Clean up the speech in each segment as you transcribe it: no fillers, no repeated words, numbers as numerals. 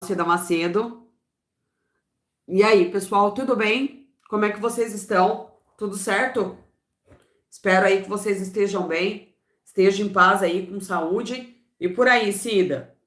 Cida Macedo. E aí, pessoal, tudo bem? Como é que vocês estão? Tudo certo? Espero aí que vocês estejam bem, estejam em paz aí, com saúde. E por aí, Cida?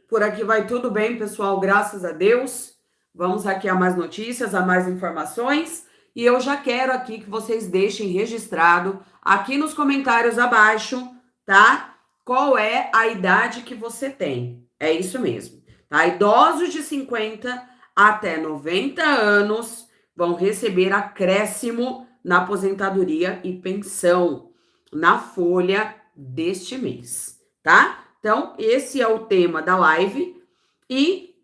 Por aqui vai tudo bem, pessoal, graças a Deus. Vamos aqui a mais notícias, a mais informações. E eu já quero aqui que vocês deixem registrado aqui nos comentários abaixo, tá? Qual é a idade que você tem? É isso mesmo, tá? Idosos de 50 até 90 anos vão receber acréscimo na aposentadoria e pensão na folha deste mês, tá? Então, esse é o tema da live e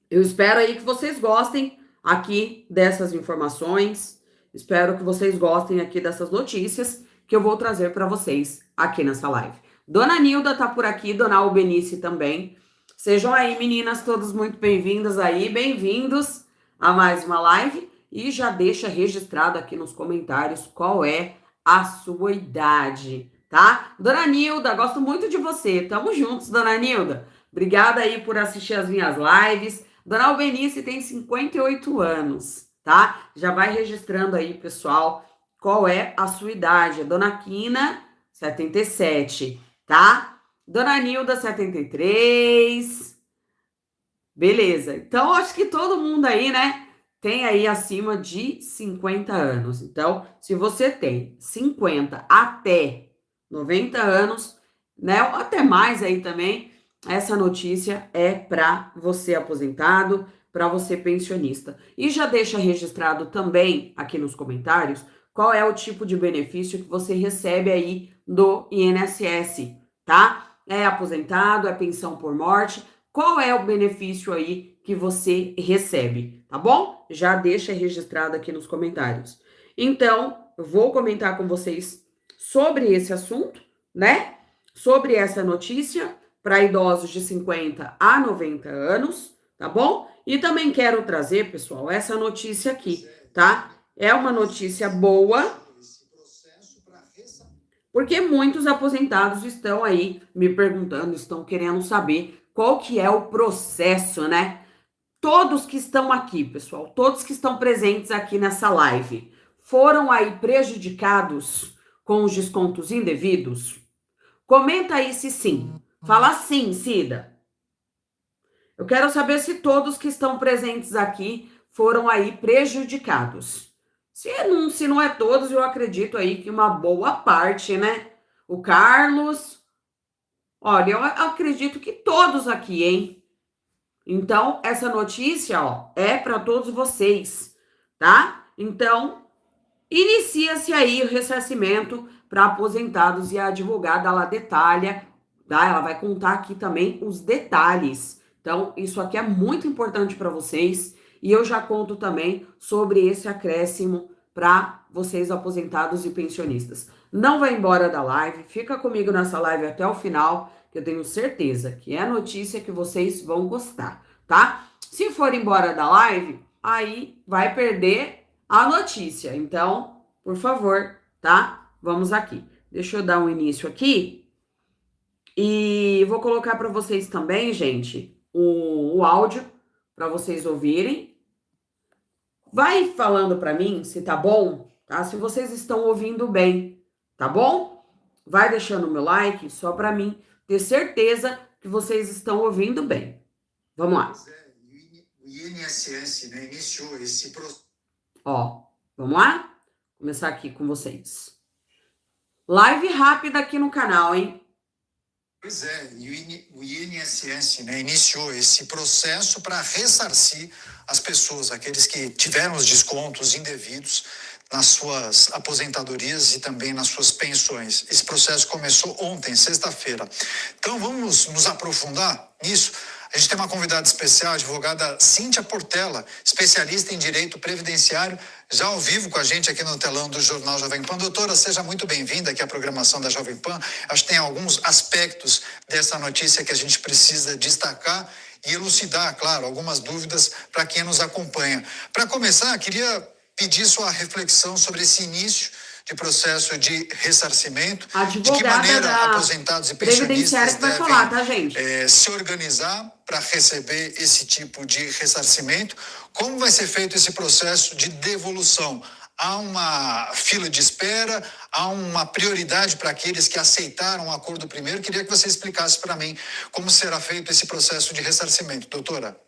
eu espero aí que vocês gostem aqui dessas informações, espero que vocês gostem aqui dessas notícias que eu vou trazer para vocês aqui nessa live. Dona Nilda tá por aqui, Dona Albenice também. Sejam aí, meninas, todos muito bem-vindas aí, bem-vindos a mais uma live e já deixa registrado aqui nos comentários qual é a sua idade, tá? Dona Nilda, gosto muito de você. Tamo juntos, Dona Nilda. Obrigada aí por assistir as minhas lives. Dona Albenice tem 58 anos, tá? Já vai registrando aí, pessoal, qual é a sua idade. Dona Quina, 77, tá? Dona Nilda, 73. Beleza. Então, acho que todo mundo aí, né, tem aí acima de 50 anos. Então, se você tem 50 até 90 anos, né, ou até mais aí também, essa notícia é para você aposentado, para você pensionista. E já deixa registrado também aqui nos comentários qual é o tipo de benefício que você recebe aí do INSS, tá? É aposentado, é pensão por morte, qual é o benefício aí que você recebe, tá bom? Já deixa registrado aqui nos comentários. Então, eu vou comentar com vocês sobre esse assunto, né? Sobre essa notícia para idosos de 50 a 90 anos, tá bom? E também quero trazer, pessoal, essa notícia aqui, tá? É uma notícia boa, porque muitos aposentados estão aí me perguntando, estão querendo saber qual que é o processo, né? Todos que estão aqui, pessoal, todos que estão presentes aqui nessa live, foram aí prejudicados com os descontos indevidos? Comenta aí se sim. Fala sim, Cida. Eu quero saber se todos que estão presentes aqui foram aí prejudicados. Se não é todos, eu acredito aí que uma boa parte, né? O Carlos, olha, eu acredito que todos aqui, hein? Então, essa notícia, ó, é para todos vocês, tá? Então, inicia-se aí o ressarcimento para aposentados e a advogada ela detalha, tá? Ela vai contar aqui também os detalhes. Então, isso aqui é muito importante para vocês e eu já conto também sobre esse acréscimo para vocês aposentados e pensionistas. Não vai embora da live, fica comigo nessa live até o final, que eu tenho certeza que é notícia que vocês vão gostar, tá? Se for embora da live, aí vai perder a notícia. Então, por favor, tá? Vamos aqui. Deixa eu dar um início aqui. E vou colocar para vocês também, gente, o áudio para vocês ouvirem. Vai falando para mim se tá bom, tá? Se vocês estão ouvindo bem, tá bom? Vai deixando o meu like só para mim ter certeza que vocês estão ouvindo bem. Vamos lá. O INSS, né, iniciou esse processo. Ó, vamos lá? Começar aqui com vocês. Live rápida aqui no canal, hein? Pois é, e o INSS, né, iniciou esse processo para ressarcir as pessoas, aqueles que tiveram os descontos indevidos nas suas aposentadorias e também nas suas pensões. Esse processo começou ontem, sexta-feira. Então vamos nos aprofundar nisso. A gente tem uma convidada especial, a advogada Cíntia Portela, especialista em direito previdenciário, já ao vivo com a gente aqui no telão do Jornal Jovem Pan. Doutora, seja muito bem-vinda aqui à programação da Jovem Pan. Acho que tem alguns aspectos dessa notícia que a gente precisa destacar e elucidar, claro, algumas dúvidas para quem nos acompanha. Para começar, queria pedir sua reflexão sobre esse início de processo de ressarcimento, A de que advogada maneira da aposentados e Previdenciária pensionistas que vai devem falar, tá, gente? se organizar para receber esse tipo de ressarcimento. Como vai ser feito esse processo de devolução? Há uma fila de espera? Há uma prioridade para aqueles que aceitaram o acordo primeiro? Queria que você explicasse para mim como será feito esse processo de ressarcimento, doutora.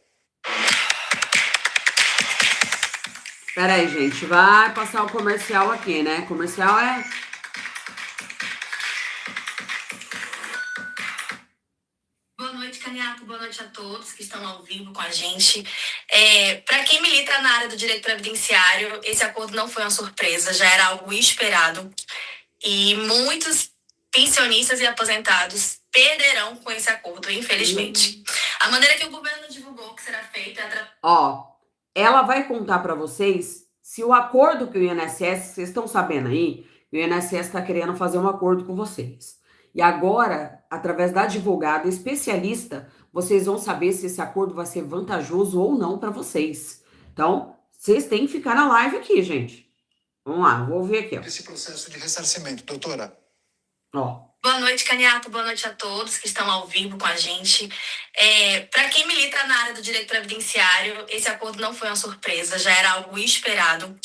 Pera aí, gente, vai passar o comercial aqui, né? Comercial é... Boa noite, Caniato. Boa noite a todos que estão ao vivo com a gente. Para quem milita na área do direito previdenciário, esse acordo não foi uma surpresa, já era algo esperado. E muitos pensionistas e aposentados perderão com esse acordo, infelizmente. A maneira que o governo divulgou que será feita é... Ó, ela vai contar para vocês se o acordo que o INSS, vocês estão sabendo aí, o INSS está querendo fazer um acordo com vocês. E agora, através da advogada especialista, vocês vão saber se esse acordo vai ser vantajoso ou não para vocês. Então, vocês têm que ficar na live aqui, gente. Vamos lá, vou ver aqui, ó. Esse processo de ressarcimento, doutora. Ó. Boa noite, Caniato. Boa noite a todos que estão ao vivo com a gente. Para quem milita na área do direito previdenciário, esse acordo não foi uma surpresa, já era algo esperado.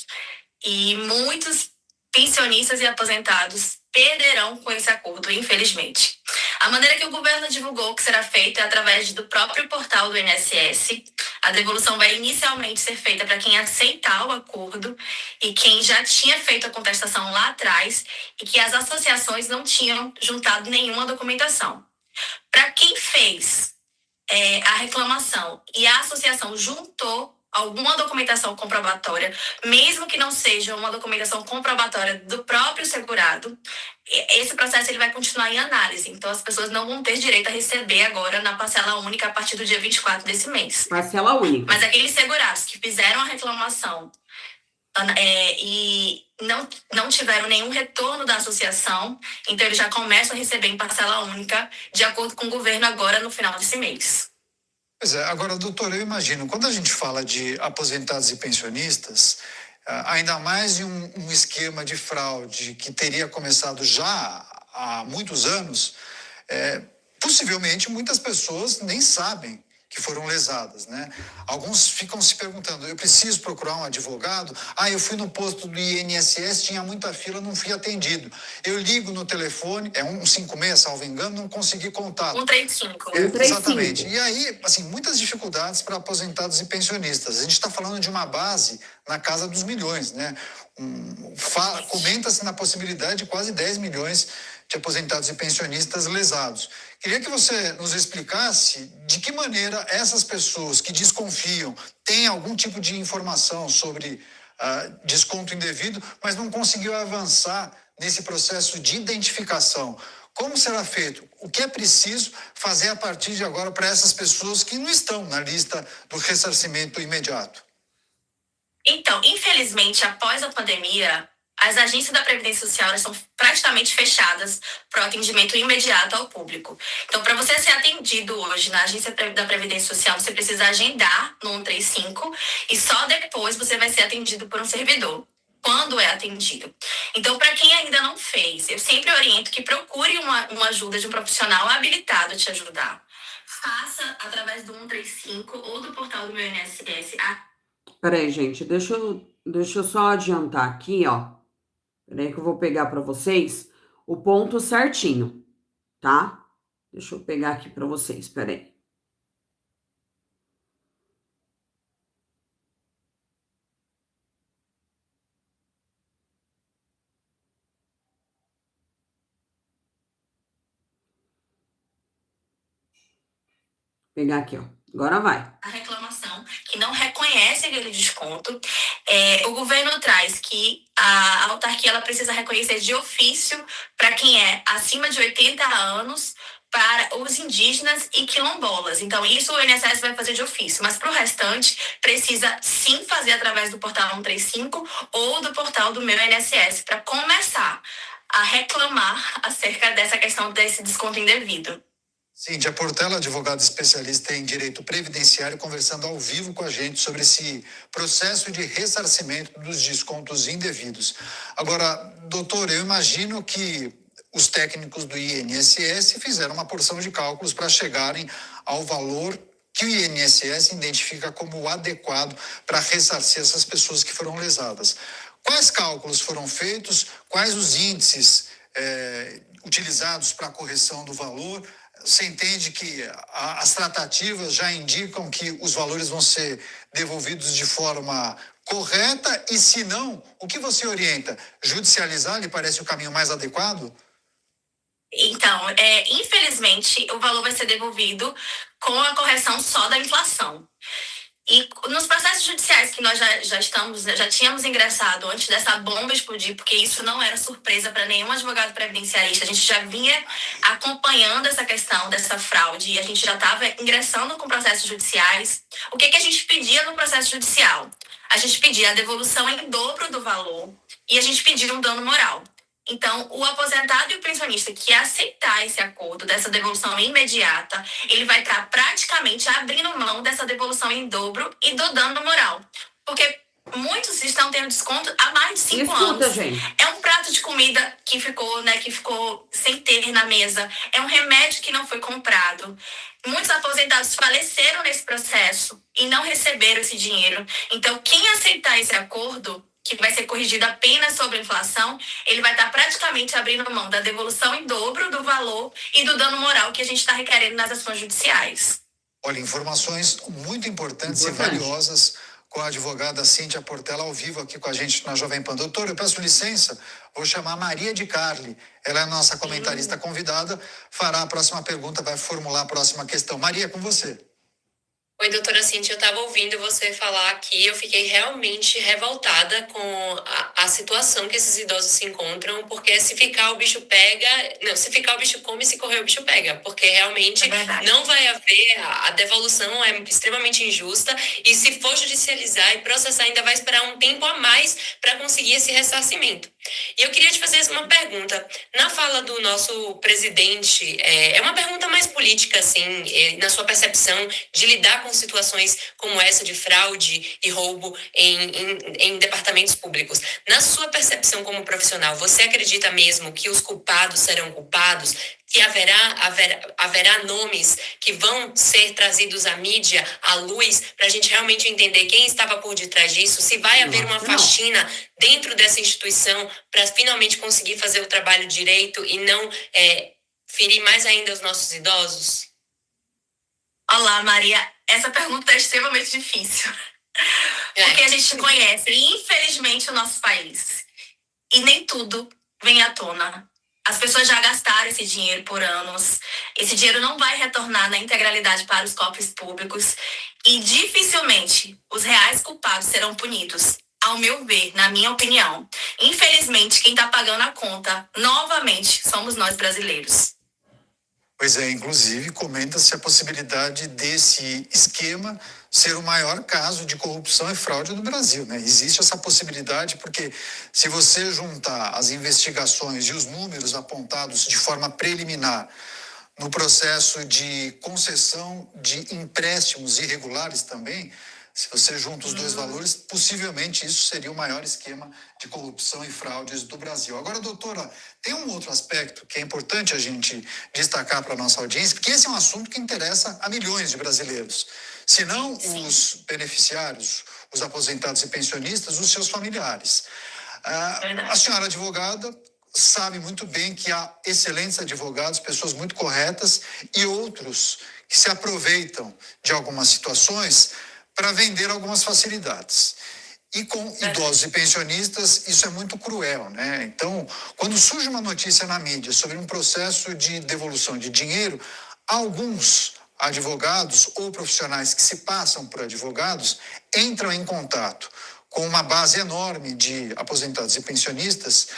E muitos pensionistas e aposentados perderão com esse acordo, infelizmente. A maneira que o governo divulgou que será feita é através do próprio portal do INSS. A devolução vai inicialmente ser feita para quem aceitar o acordo e quem já tinha feito a contestação lá atrás e que as associações não tinham juntado nenhuma documentação. Para quem fez a reclamação e a associação juntou alguma documentação comprobatória, mesmo que não seja uma documentação comprobatória do próprio segurado, esse processo ele vai continuar em análise. Então, as pessoas não vão ter direito a receber agora na parcela única a partir do dia 24 desse mês. Parcela única. Mas aqueles segurados que fizeram a reclamação e não tiveram nenhum retorno da associação, então eles já começam a receber em parcela única, de acordo com o governo agora no final desse mês. Pois é, agora, doutor, eu imagino, quando a gente fala de aposentados e pensionistas, ainda mais em um esquema de fraude que teria começado já há muitos anos, possivelmente muitas pessoas nem sabem que foram lesadas, né? Alguns ficam se perguntando, eu preciso procurar um advogado? Eu fui no posto do INSS, tinha muita fila, não fui atendido. Eu ligo no telefone, é 156, salvo engano, não consegui contato. 135. Exatamente. E aí, assim, muitas dificuldades para aposentados e pensionistas. A gente está falando de uma base na casa dos milhões, né? Comenta-se na possibilidade de quase 10 milhões de aposentados e pensionistas lesados. Queria que você nos explicasse de que maneira essas pessoas que desconfiam têm algum tipo de informação sobre desconto indevido, mas não conseguiu avançar nesse processo de identificação. Como será feito? O que é preciso fazer a partir de agora para essas pessoas que não estão na lista do ressarcimento imediato? Então, infelizmente, após a pandemia, as agências da Previdência Social estão praticamente fechadas para o atendimento imediato ao público. Então, para você ser atendido hoje na agência da Previdência Social, você precisa agendar no 135 e só depois você vai ser atendido por um servidor, quando é atendido. Então, para quem ainda não fez, eu sempre oriento que procure uma ajuda de um profissional habilitado a te ajudar. Faça através do 135 ou do portal do meu INSS. Peraí, gente, deixa eu só adiantar aqui, ó. Peraí que eu vou pegar para vocês o ponto certinho, tá? Deixa eu pegar aqui para vocês, peraí. Pegar aqui, ó. Agora vai. A reclamação que não reconhece aquele desconto. O governo traz que a autarquia ela precisa reconhecer de ofício para quem é acima de 80 anos, para os indígenas e quilombolas. Então, isso o INSS vai fazer de ofício, mas para o restante, precisa sim fazer através do portal 135 ou do portal do meu INSS para começar a reclamar acerca dessa questão desse desconto indevido. Cíntia Portela, advogada especialista em direito previdenciário, conversando ao vivo com a gente sobre esse processo de ressarcimento dos descontos indevidos. Agora, doutor, eu imagino que os técnicos do INSS fizeram uma porção de cálculos para chegarem ao valor que o INSS identifica como adequado para ressarcir essas pessoas que foram lesadas. Quais cálculos foram feitos? Quais os índices utilizados para a correção do valor? Você entende que as tratativas já indicam que os valores vão ser devolvidos de forma correta? E se não, o que você orienta? Judicializar lhe parece o caminho mais adequado? Então, infelizmente, o valor vai ser devolvido com a correção só da inflação. E nos processos judiciais que nós já tínhamos ingressado antes dessa bomba explodir, porque isso não era surpresa para nenhum advogado previdenciarista, a gente já vinha acompanhando essa questão dessa fraude e a gente já estava ingressando com processos judiciais. O que a gente pedia no processo judicial? A gente pedia a devolução em dobro do valor e a gente pedia um dano moral. Então, o aposentado e o pensionista que aceitar esse acordo, dessa devolução imediata, ele vai estar praticamente abrindo mão dessa devolução em dobro e do dano moral. Porque muitos estão tendo desconto há mais de 5 anos. Gente. É um prato de comida que ficou sem ter na mesa. É um remédio que não foi comprado. Muitos aposentados faleceram nesse processo e não receberam esse dinheiro. Então, quem aceitar esse acordo, que vai ser corrigido apenas sobre a inflação, ele vai estar praticamente abrindo mão da devolução em dobro do valor e do dano moral que a gente está requerendo nas ações judiciais. Olha, informações muito importantes e valiosas com a advogada Cíntia Portela ao vivo aqui com a gente na Jovem Pan. Doutor, eu peço licença, vou chamar Maria de Carli. Ela é a nossa comentarista convidada, fará a próxima pergunta, vai formular a próxima questão. Maria, com você. Oi, doutora Cíntia, eu estava ouvindo você falar aqui, eu fiquei realmente revoltada com a situação que esses idosos se encontram, porque se ficar o bicho pega, não, se ficar o bicho come, se correr o bicho pega, porque realmente não vai haver, a devolução é extremamente injusta e se for judicializar e processar ainda vai esperar um tempo a mais para conseguir esse ressarcimento. E eu queria te fazer uma pergunta. Na fala do nosso presidente, é uma pergunta mais política, assim, na sua percepção de lidar com situações como essa de fraude e roubo em departamentos públicos. Na sua percepção como profissional, você acredita mesmo que os culpados serão culpados? Que haverá nomes que vão ser trazidos à mídia, à luz, para a gente realmente entender quem estava por detrás disso? Se vai haver uma faxina dentro dessa instituição para finalmente conseguir fazer o trabalho direito e não ferir mais ainda os nossos idosos? Olá, Maria. Essa pergunta é extremamente difícil. Porque a gente conhece, infelizmente, o nosso país. E nem tudo vem à tona. As pessoas já gastaram esse dinheiro por anos. Esse dinheiro não vai retornar na integralidade para os cofres públicos. E dificilmente os reais culpados serão punidos. Ao meu ver, na minha opinião. Infelizmente, quem está pagando a conta, novamente, somos nós brasileiros. Pois é, inclusive comenta-se a possibilidade desse esquema ser o maior caso de corrupção e fraude do Brasil, né? Existe essa possibilidade porque se você juntar as investigações e os números apontados de forma preliminar no processo de concessão de empréstimos irregulares também, se você junta os dois valores, possivelmente isso seria o maior esquema de corrupção e fraudes do Brasil. Agora, doutora, tem um outro aspecto que é importante a gente destacar para a nossa audiência, porque esse é um assunto que interessa a milhões de brasileiros. Se não os beneficiários, os aposentados e pensionistas, os seus familiares. A senhora advogada sabe muito bem que há excelentes advogados, pessoas muito corretas e outros que se aproveitam de algumas situações para vender algumas facilidades. E com idosos e pensionistas, isso é muito cruel, né? Então, quando surge uma notícia na mídia sobre um processo de devolução de dinheiro, alguns advogados ou profissionais que se passam por advogados entram em contato com uma base enorme de aposentados e pensionistas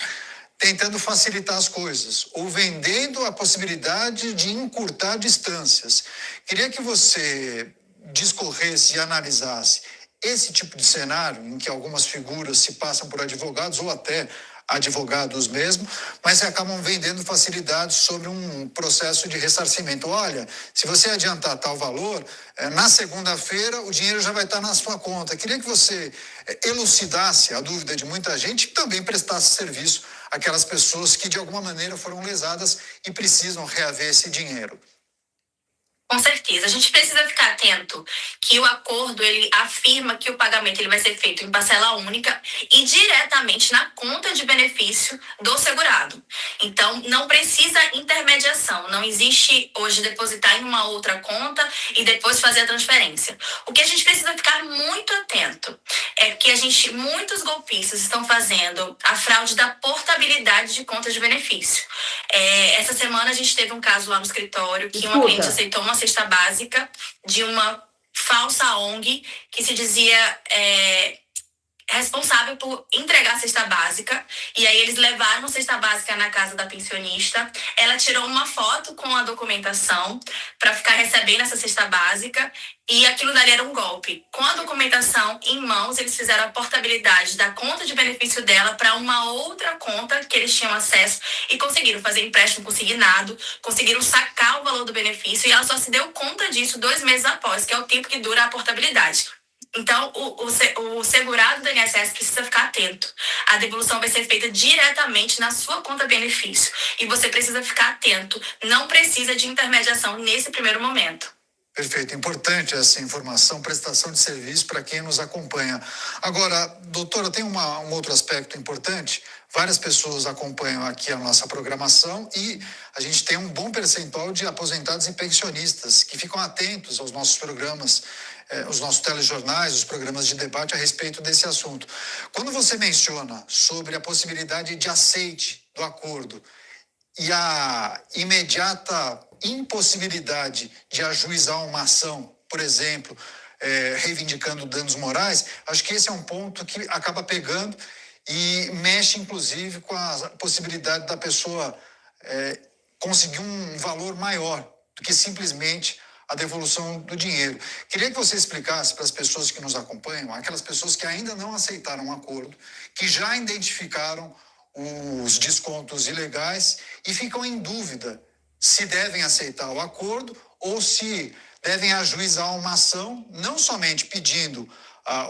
tentando facilitar as coisas ou vendendo a possibilidade de encurtar distâncias. Queria que você discorresse e analisasse esse tipo de cenário em que algumas figuras se passam por advogados ou até advogados mesmo, mas acabam vendendo facilidades sobre um processo de ressarcimento. Olha, se você adiantar tal valor, na segunda-feira o dinheiro já vai estar na sua conta. Queria que você elucidasse a dúvida de muita gente e também prestasse serviço àquelas pessoas que de alguma maneira foram lesadas e precisam reaver esse dinheiro. Com certeza. A gente precisa ficar atento que o acordo, ele afirma que o pagamento ele vai ser feito em parcela única e diretamente na conta de benefício do segurado. Então, não precisa intermediação. Não existe hoje depositar em uma outra conta e depois fazer a transferência. O que a gente precisa ficar muito atento é que muitos golpistas estão fazendo a fraude da portabilidade de contas de benefício. Essa semana a gente teve um caso lá no escritório que uma cliente aceitou uma cesta básica de uma falsa ONG que se dizia responsável por entregar a cesta básica, e aí eles levaram a cesta básica na casa da pensionista. Ela tirou uma foto com a documentação para ficar recebendo essa cesta básica, e aquilo dali era um golpe. Com a documentação em mãos, eles fizeram a portabilidade da conta de benefício dela para uma outra conta que eles tinham acesso e conseguiram fazer empréstimo consignado, conseguiram sacar o valor do benefício, e ela só se deu conta disso 2 meses após, que é o tempo que dura a portabilidade. Então, o segurado do INSS precisa ficar atento. A devolução vai ser feita diretamente na sua conta benefício. E você precisa ficar atento. Não precisa de intermediação nesse primeiro momento. Perfeito. Importante essa informação, prestação de serviço para quem nos acompanha. Agora, doutora, tem um outro aspecto importante. Várias pessoas acompanham aqui a nossa programação e a gente tem um bom percentual de aposentados e pensionistas que ficam atentos aos nossos programas, os nossos telejornais, os programas de debate a respeito desse assunto. Quando você menciona sobre a possibilidade de aceite do acordo e a imediata impossibilidade de ajuizar uma ação, por exemplo, reivindicando danos morais, acho que esse é um ponto que acaba pegando e mexe, inclusive, com a possibilidade da pessoa conseguir um valor maior do que simplesmente a devolução do dinheiro. Queria que você explicasse para as pessoas que nos acompanham, aquelas pessoas que ainda não aceitaram um acordo, que já identificaram os descontos ilegais e ficam em dúvida se devem aceitar o acordo ou se devem ajuizar uma ação, não somente pedindo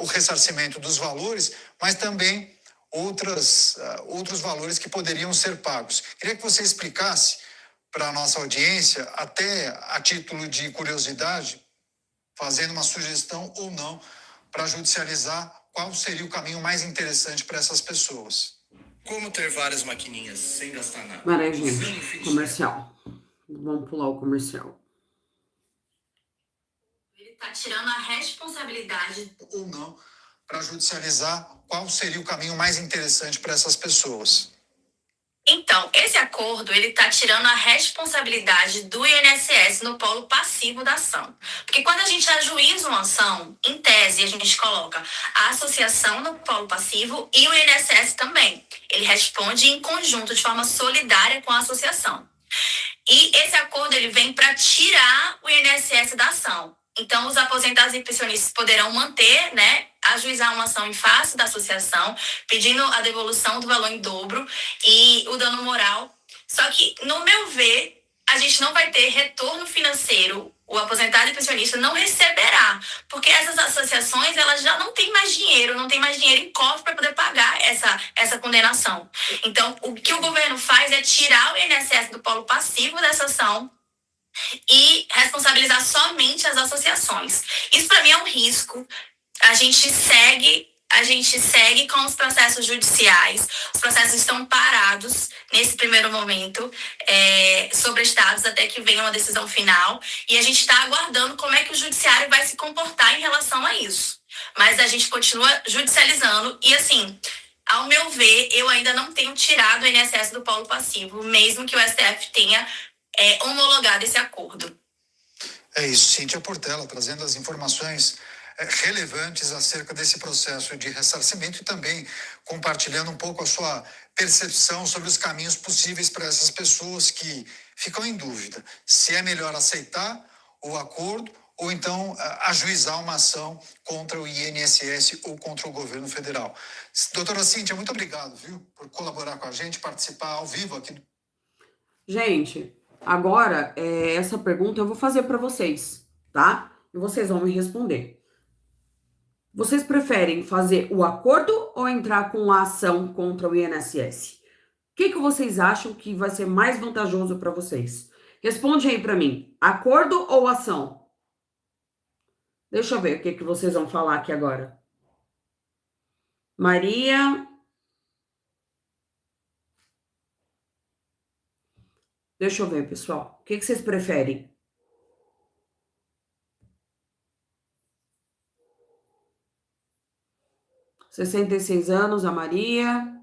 o ressarcimento dos valores, mas também outros valores que poderiam ser pagos. Queria que você explicasse para a nossa audiência, até a título de curiosidade, fazendo uma sugestão ou não para judicializar qual seria o caminho mais interessante para essas pessoas. Como ter várias maquininhas sem gastar nada? Peraí, gente. Comercial. Vamos pular o comercial. Ele está tirando a responsabilidade. Ou não, para judicializar qual seria o caminho mais interessante para essas pessoas. Então, esse acordo, ele está tirando a responsabilidade do INSS no polo passivo da ação. Porque quando a gente ajuiza uma ação, em tese, a gente coloca a associação no polo passivo e o INSS também. Ele responde em conjunto, de forma solidária com a associação. E esse acordo, ele vem para tirar o INSS da ação. Então, os aposentados e pensionistas poderão manter, ajuizar uma ação em face da associação, pedindo a devolução do valor em dobro e o dano moral. Só que, no meu ver, a gente não vai ter retorno financeiro. O aposentado e pensionista não receberá, porque essas associações, elas já não têm mais dinheiro, em cofre para poder pagar essa condenação. Então, o que o governo faz é tirar o INSS do polo passivo dessa ação e responsabilizar somente as associações. Isso, para mim, é um risco. A gente segue com os processos judiciais. Os processos estão parados nesse primeiro momento, sobrestados até que venha uma decisão final. E a gente está aguardando como é que o judiciário vai se comportar em relação a isso. Mas a gente continua judicializando e, assim, ao meu ver, eu ainda não tenho tirado o INSS do polo passivo, mesmo que o STF tenha homologado esse acordo. É isso, Cíntia Portela, trazendo as informações relevantes acerca desse processo de ressarcimento e também compartilhando um pouco a sua percepção sobre os caminhos possíveis para essas pessoas que ficam em dúvida se é melhor aceitar o acordo ou então ajuizar uma ação contra o INSS ou contra o governo federal. Doutora Cíntia, muito obrigado, viu, por colaborar com a gente, participar ao vivo aqui. Gente, agora, essa pergunta eu vou fazer para vocês, tá? E vocês vão me responder. Vocês preferem fazer o acordo ou entrar com a ação contra o INSS? O que vocês acham que vai ser mais vantajoso para vocês? Responde aí para mim, acordo ou ação? Deixa eu ver o que vocês vão falar aqui agora. Maria. Deixa eu ver, pessoal. O que vocês preferem? — 66 anos, a Maria.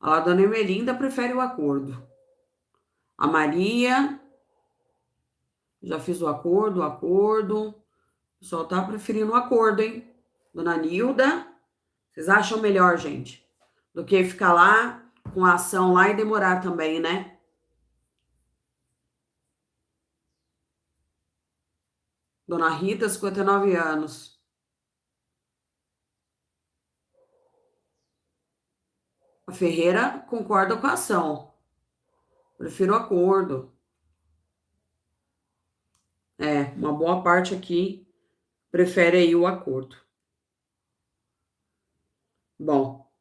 A dona Emelinda prefere o acordo. A Maria. Já fiz o acordo. O pessoal tá preferindo o acordo, hein? Dona Nilda. Vocês acham melhor, gente? Do que ficar lá com a ação lá e demorar também, né? Dona Rita, 59 anos. A Ferreira concorda com a ação. Prefiro o acordo. Uma boa parte aqui prefere aí o acordo. Bom.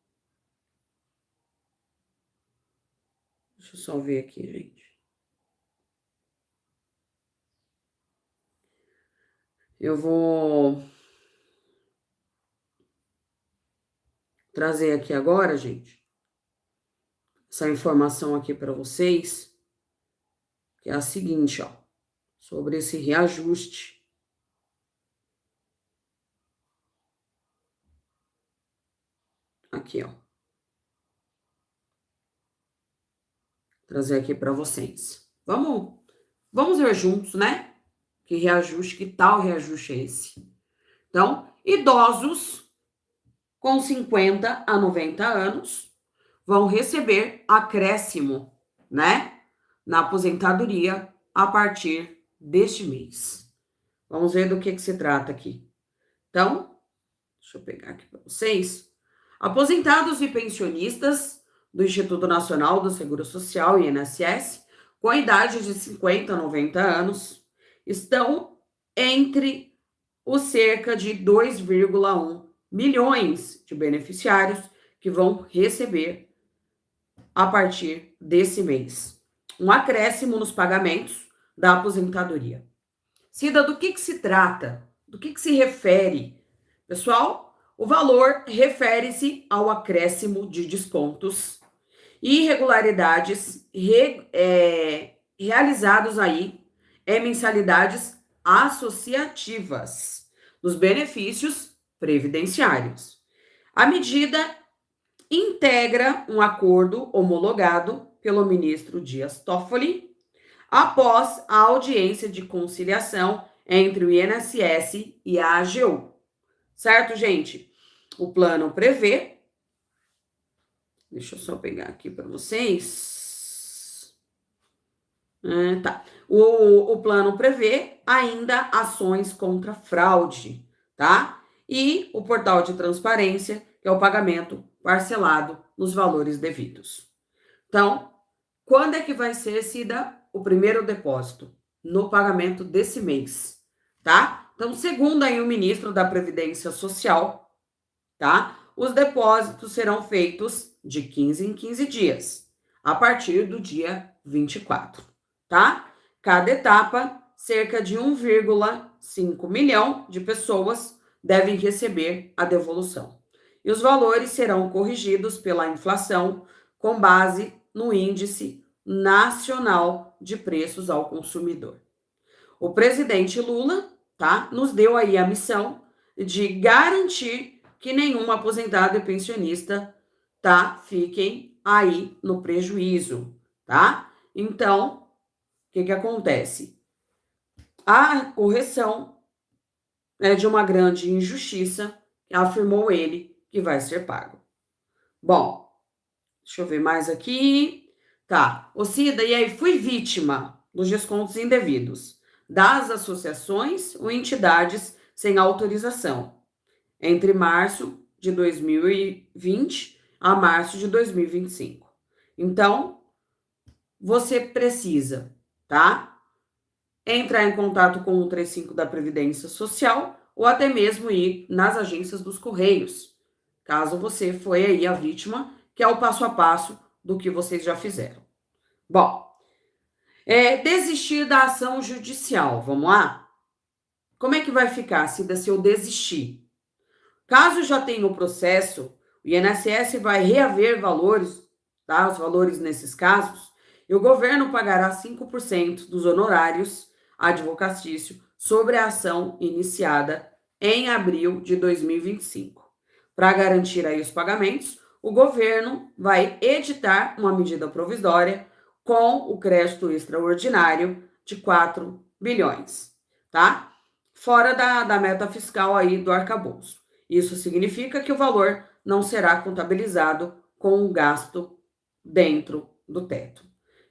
Deixa eu só ver aqui, gente. Eu vou trazer aqui agora, gente, essa informação aqui para vocês, que é a seguinte, ó, sobre esse reajuste. Aqui, ó. Trazer aqui para vocês. Vamos ver juntos, né? Que reajuste, que tal reajuste é esse? Então, idosos com 50 a 90 anos vão receber acréscimo, né? Na aposentadoria a partir deste mês. Vamos ver do que se trata aqui. Então, deixa eu pegar aqui para vocês. Aposentados e pensionistas do Instituto Nacional do Seguro Social, INSS, com a idade de 50 a 90 anos, estão entre os cerca de 2,1 milhões de beneficiários que vão receber, a partir desse mês, um acréscimo nos pagamentos da aposentadoria. Cida, do que se trata? Do que se refere? Pessoal, o valor refere-se ao acréscimo de descontos e irregularidades realizados aí em mensalidades associativas dos benefícios previdenciários. A medida integra um acordo homologado pelo ministro Dias Toffoli após a audiência de conciliação entre o INSS e a AGU. Certo, gente? O plano prevê... Deixa eu só pegar aqui para vocês. Tá. O plano prevê ainda ações contra fraude, tá? E o portal de transparência, que é o pagamento parcelado nos valores devidos. Então, quando é que vai ser, Cida, o primeiro depósito? No pagamento desse mês, tá? Então, segundo aí o ministro da Previdência Social, tá? Os depósitos serão feitos de 15 em 15 dias, a partir do dia 24, tá? Cada etapa, cerca de 1,5 milhão de pessoas devem receber a devolução. E os valores serão corrigidos pela inflação com base no Índice Nacional de Preços ao Consumidor. O presidente Lula, tá, nos deu aí a missão de garantir que nenhum aposentado e pensionista, tá, fiquem aí no prejuízo, tá? Então, o que acontece? A correção é de uma grande injustiça, afirmou ele, que vai ser pago. Bom, deixa eu ver mais aqui. Tá, ô Cida, e aí fui vítima dos descontos indevidos. das associações ou entidades sem autorização, entre março de 2020 a março de 2025. Então, você precisa, tá? Entrar em contato com o 135 da Previdência Social ou até mesmo ir nas agências dos Correios, caso você foi aí a vítima, que é o passo a passo do que vocês já fizeram. Bom, desistir da ação judicial, vamos lá? Como é que vai ficar se eu desistir? Caso já tenha o processo, o INSS vai reaver valores, tá? Os valores nesses casos, e o governo pagará 5% dos honorários advocatício sobre a ação iniciada em abril de 2025. Para garantir aí os pagamentos, o governo vai editar uma medida provisória com o crédito extraordinário de 4 bilhões, tá? Fora da meta fiscal aí do arcabouço. Isso significa que o valor não será contabilizado com o gasto dentro do teto.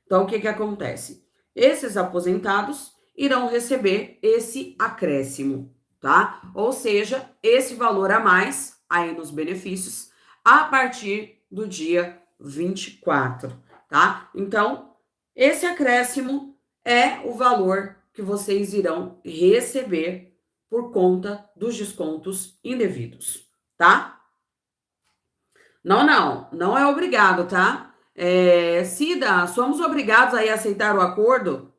Então, o que acontece? Esses aposentados irão receber esse acréscimo, tá? Ou seja, esse valor a mais aí nos benefícios a partir do dia 24, tá? Então, esse acréscimo é o valor que vocês irão receber por conta dos descontos indevidos, tá? Não é obrigado, tá? Cida, somos obrigados aí a aceitar o acordo?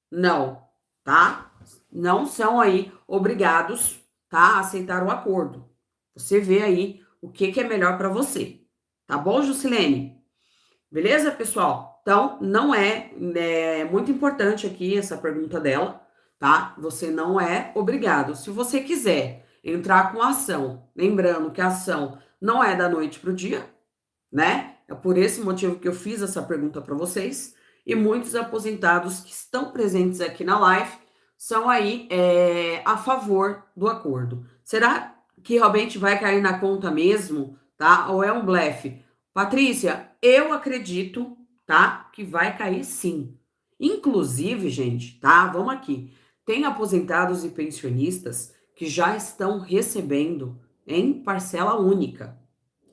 Não, tá? Não são aí obrigados, tá, a aceitar o acordo. Você vê aí o que é melhor para você, tá bom, Jusilene? Beleza, pessoal? Então, não é muito importante aqui essa pergunta dela, tá? Você não é obrigado. Se você quiser entrar com a ação, lembrando que a ação não é da noite para o dia, né? É por esse motivo que eu fiz essa pergunta para vocês. E muitos aposentados que estão presentes aqui na live são aí a favor do acordo. Será que realmente vai cair na conta mesmo, tá? Ou é um blefe? Patrícia, eu acredito, tá, que vai cair sim. Inclusive, gente, tá? Vamos aqui. Tem aposentados e pensionistas que já estão recebendo em parcela única,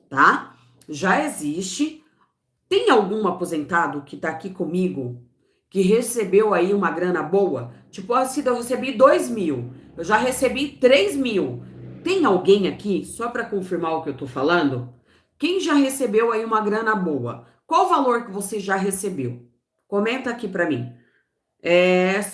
tá? Já existe. Tem algum aposentado que tá aqui comigo que recebeu aí uma grana boa? Tipo, assim, eu recebi 2 mil, eu já recebi 3 mil. Tem alguém aqui, só para confirmar o que eu tô falando? Quem já recebeu aí uma grana boa? Qual o valor que você já recebeu? Comenta aqui para mim.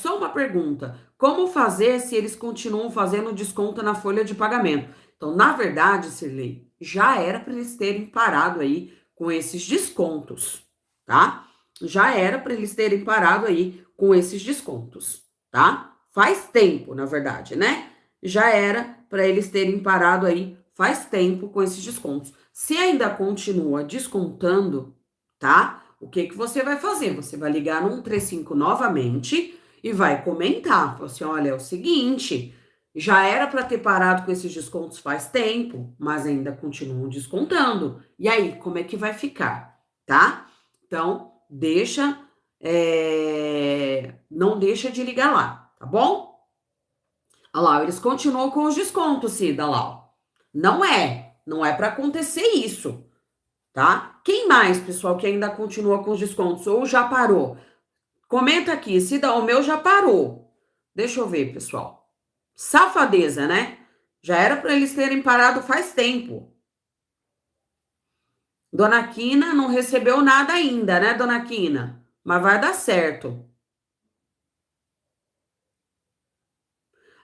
Só uma pergunta. Como fazer se eles continuam fazendo desconto na folha de pagamento? Então, na verdade, Sirlei, já era para eles terem parado aí com esses descontos, tá? Já era para eles terem parado aí com esses descontos, tá? Faz tempo, na verdade, né? Já era para eles terem parado aí faz tempo com esses descontos. Se ainda continua descontando, tá? O que você vai fazer? Você vai ligar no 135 novamente e vai comentar. Fala assim, olha, é o seguinte, já era para ter parado com esses descontos faz tempo, mas ainda continuam descontando. E aí, como é que vai ficar, tá? Então, não deixa de ligar lá, tá bom? Olha lá, eles continuam com os descontos, Cida, lá. Não é para acontecer isso, tá? Quem mais, pessoal, que ainda continua com os descontos ou já parou? Comenta aqui, Cida, o meu já parou. Deixa eu ver, pessoal. Safadeza, né? Já era para eles terem parado faz tempo. Dona Quina não recebeu nada ainda, né, Dona Quina? Mas vai dar certo.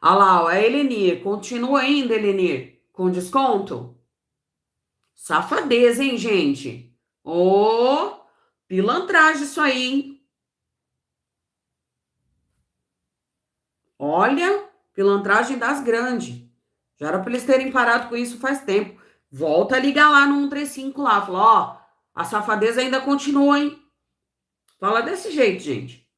Olha lá, a Elenir. Continua ainda, Elenir, com desconto? Safadeza, hein, gente? Ô, pilantragem isso aí, hein? Olha, pilantragem das grandes. Já era para eles terem parado com isso faz tempo. Volta a ligar lá no 135 lá. Fala, ó, a safadeza ainda continua, hein? Fala desse jeito, gente.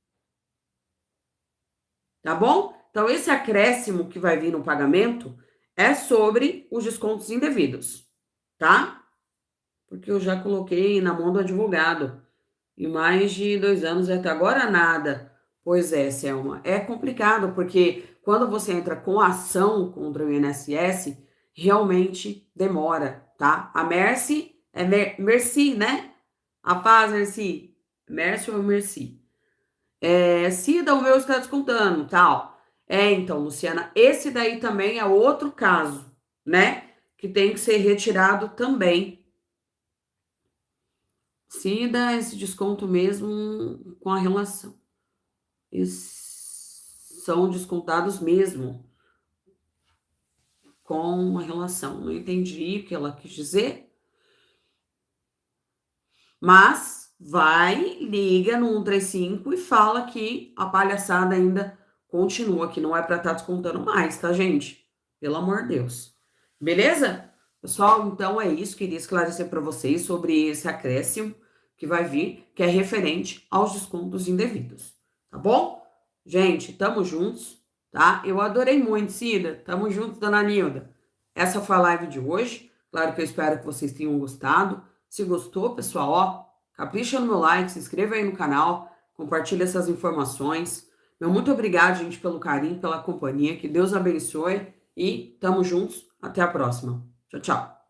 Tá bom? Então, esse acréscimo que vai vir no pagamento é sobre os descontos indevidos, tá? Porque eu já coloquei na mão do advogado. E mais de 2 anos, até agora nada. Pois é, Selma. É complicado, porque quando você entra com ação contra o INSS, realmente demora, tá? A Mercy, Mercy, né? A paz, Mercy. Mercy ou Mercy? Cida, o meu está descontando, tal. Então, Luciana, esse daí também é outro caso, né? Que tem que ser retirado também. Cida, esse desconto mesmo com a relação. São descontados mesmo com a relação. Não entendi o que ela quis dizer. Mas vai, liga no 135 e fala que a palhaçada ainda continua, que não é para estar descontando mais, tá, gente? Pelo amor de Deus. Beleza? Pessoal, então é isso. Queria esclarecer para vocês sobre esse acréscimo que vai vir, que é referente aos descontos indevidos. Tá bom? Gente, tamo juntos, tá? Eu adorei muito, Cida. Tamo juntos, dona Nilda. Essa foi a live de hoje. Claro que eu espero que vocês tenham gostado. Se gostou, pessoal, ó, capricha no meu like, se inscreva aí no canal, compartilha essas informações. Meu muito obrigado, gente, pelo carinho, pela companhia. Que Deus abençoe e tamo juntos. Até a próxima. Tchau, tchau.